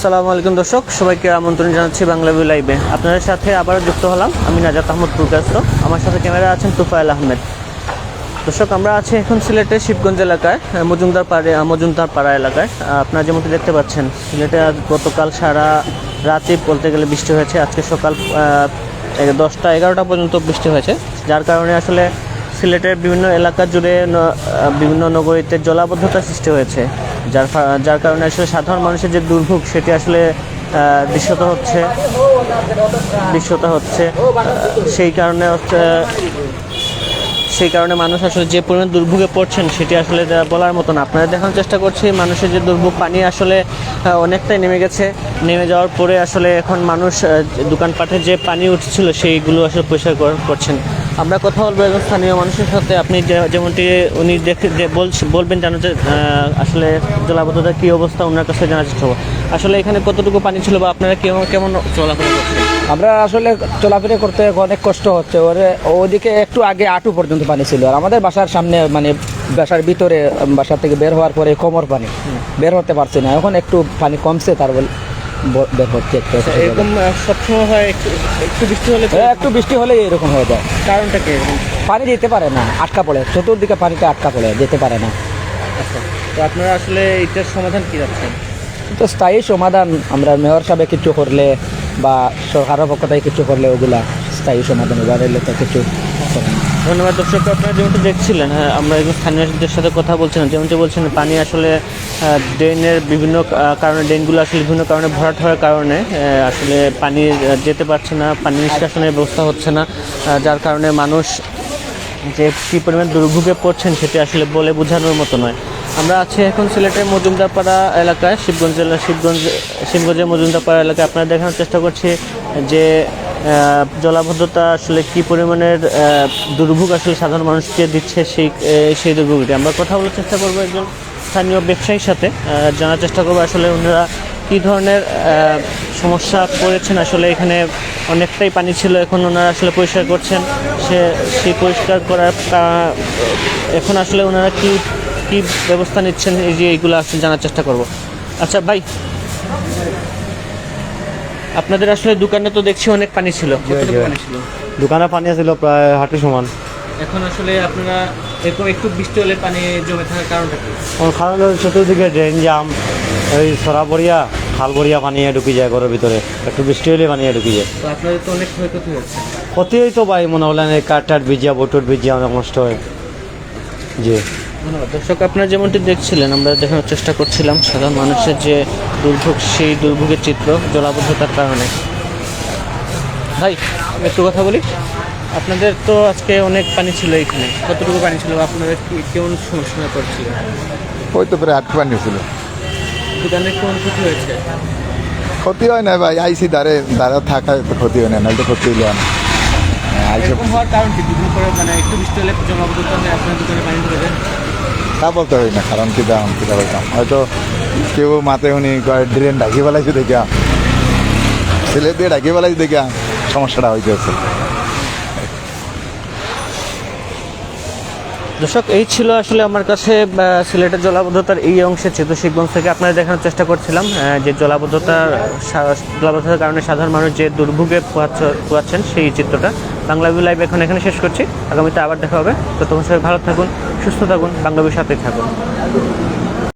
আসসালামু আলাইকুম দর্শক, সবাইকে আমন্ত্রণ জানাচ্ছি বাংলাভিউ লাইভে। আপনাদের সাথে আবারও যুক্ত হলাম আমি নাজাত আহমদ প্রকাশত। আমার সাথে ক্যামেরা আছেন তুফাইল আহমেদ। দর্শক, আমরা আছি এখন সিলেটের শিবগঞ্জ এলাকায়, মজুমদার পাড়া এলাকায়। আপনারা যেমনটি দেখতে পাচ্ছেন, সিলেটে আজ গতকাল সারা রাতই বলতে গেলে বৃষ্টি হয়েছে। আজকে সকাল 10টা-11টা পর্যন্ত বৃষ্টি হয়েছে, যার কারণে আসলে সিলেটের বিভিন্ন এলাকা জুড়ে বিভিন্ন নগরীতে জলাবদ্ধতার সৃষ্টি হয়েছে, যার কারণে আসলে সাধারণ মানুষের যে দুর্ভোগ সেটি আসলে দৃশ্যত হচ্ছে। সেই কারণে মানুষ আসলে যে পরিমাণ দুর্ভোগে পড়ছেন সেটি আসলে বলার মতো না। আপনারা দেখানোর চেষ্টা করছি মানুষের যে দুর্ভোগ, পানি আসলে অনেকটাই নেমে যাওয়ার পরে আসলে এখন মানুষ দোকানপাটে যে পানি উঠছিল সেইগুলো আসলে পরিষ্কার করছেন। আমরা কথা বলবো একজন স্থানীয় মানুষের সাথে। আপনি যেমনটি উনি বলবেন জানো যে আসলে জলাবদ্ধতার কী অবস্থা, ওনার কাছে জানার চেষ্টা করবো। আসলে এখানে কতটুকু পানি ছিল বা আপনারা কেমন চলাফেরা করছেন? আমরা আসলে চলাফেরা করতে অনেক কষ্ট হচ্ছে। ওদিকে একটু আগে আঁটু পর্যন্ত পানি ছিল, আর আমাদের বাসার সামনে মানে বাসার ভিতরে, বাসা থেকে বের হওয়ার পরে কোমর পানি, বের হতে পারছি না। এখন একটু পানি কমছে, তার বের হচ্ছে। এরকম সবসময় হয়? একটু বৃষ্টি হলে এরকম হয়ে যায়। কারণটা কি? পানি যেতে পারে না, আটকা পড়ে, চতুর্দিকে পানিটা আটকা পড়ে, যেতে পারে না। আচ্ছা, তো আপনারা আসলে এটার সমাধান কী যাচ্ছেন? তো স্থায়ী সমাধান আমরা মেয়র সাহেব কিছু করলে বা সরকারের পক্ষ থেকে কিছু করলে ওগুলা স্থায়ী সমাধান, এবারে তো কিছু। ধন্যবাদ। দর্শক, আপনারা যেমনটি দেখছিলেন, হ্যাঁ, আমরা একজন স্থানীয়দের সাথে কথা বলছিলাম, যেমনটি বলছেন পানি আসলে ড্রেনের বিভিন্ন কারণে, ড্রেনগুলো আসলে বিভিন্ন কারণে ভরাট হওয়ার কারণে আসলে পানি যেতে পারছে না, পানি নিষ্কাশনের ব্যবস্থা হচ্ছে না, যার কারণে মানুষ যে কী পরিমাণ দুর্ভোগে পড়ছেন সেটি আসলে বলে বোঝানোর মতো নয়। আমরা আছি এখন সিলেটের মজুমদারপাড়া এলাকায়, শিবগঞ্জের মজুমদারপাড়া এলাকায়। আপনারা দেখানোর চেষ্টা করছি যে জলাবদ্ধতা আসলে কী পরিমাণের দুর্ভোগ আসলে সাধারণ মানুষকে দিচ্ছে সেই দুর্ভোগটি। আমরা কথা বলার চেষ্টা করবো একজন স্থানীয় ব্যবসায়ীর সাথে, জানার চেষ্টা করবো আসলে ওনারা কী ধরনের সমস্যা পড়েছেন। আসলে এখানে অনেকটাই পানি ছিল, এখন ওনারা আসলে পরিষ্কার করছেন। সেই পরিষ্কার করার এখন আসলে ওনারা কী ব্যবস্থা নিচ্ছেন এইগুলো আসলে জানার চেষ্টা করব। আচ্ছা ভাই, আপনাদের আসলে দোকানে তো দেখছি অনেক পানি ছিল, কতটুকু পানি ছিল? দোকানে পানি ছিল প্রায় হাঁটু সমান। এখন আসলে আপনারা এরকম একটু বৃষ্টি হলে পানি জমে থাকার কারণটা কি? কারণ চতুর্দিকে ড্রেন জাম, ওই সরাবরিয়া খালবরিয়া পানি ঢুকে যায় ঘরের ভিতরে, একটু বৃষ্টি হলে পানি ঢুকে যায়। তো আপনাদের তো অনেক ক্ষয়ক্ষতি হচ্ছে। ক্ষতিই তো ভাই, মনে হলেন কাঠ ভিজিয়া, বটুর ভিজিয়া অনেক নষ্ট হয়। জি ধন্যবাদ। দর্শক, আপনারা যেমনটি দেখছিলেন, আমরা দেখানোর চেষ্টা করছিলাম সাধারণ মানুষের যে দুর্ভোগ, সেই দুর্ভোগের চিত্র জলাবদ্ধতার কারণে। ভাই, একটু কথা বলি। আপনাদের তো আজকে অনেক পানি ছিল, এখানে কতটুকু পানি ছিল? আপনাদের কেমন সমস্যা পড়ছিল? ওই তো প্রায় আটকে পানি ছিল। দোকানে কোন ক্ষতি হয়েছে? ক্ষতি হয় না ভাই, আইসি দাঁড়ে থাকা ক্ষতি হয় না, নাহলে তো ক্ষতি হইলে না। এরকম হওয়ার কারণ কি? দুদিন পরে মানে একটু বৃষ্টি হলে জলাবদ্ধতা হলে আপনার দোকানে পানি ঢুকে যায়? তা বলতে হয় না, কারণ কি দাম কিটা বলতাম, হয়তো কেউ মাথায় উনি ড্রেন ঢাকি ফেলাইছে দেখা, ছেলে দিয়ে ঢাকি ফেলাইছে দেখা সমস্যাটা হইতেছে। দর্শক, এই ছিল আসলে আমার কাছে সিলেটের জলাবদ্ধতার এই অংশের চিত্র। শিবগঞ্জ থেকে আপনারা দেখানোর চেষ্টা করছিলাম যে জলাবদ্ধতার কারণে সাধারণ মানুষ যে দুর্ভোগে পোয়াচ্ছেন সেই চিত্রটা। বাংলাভিউ লাইভ এখানে শেষ করছি। আগামীতে আবার দেখা হবে। ততক্ষণ সবাই ভালো থাকুন, সুস্থ থাকুন, বাংলাভিউর সাথেই থাকুন।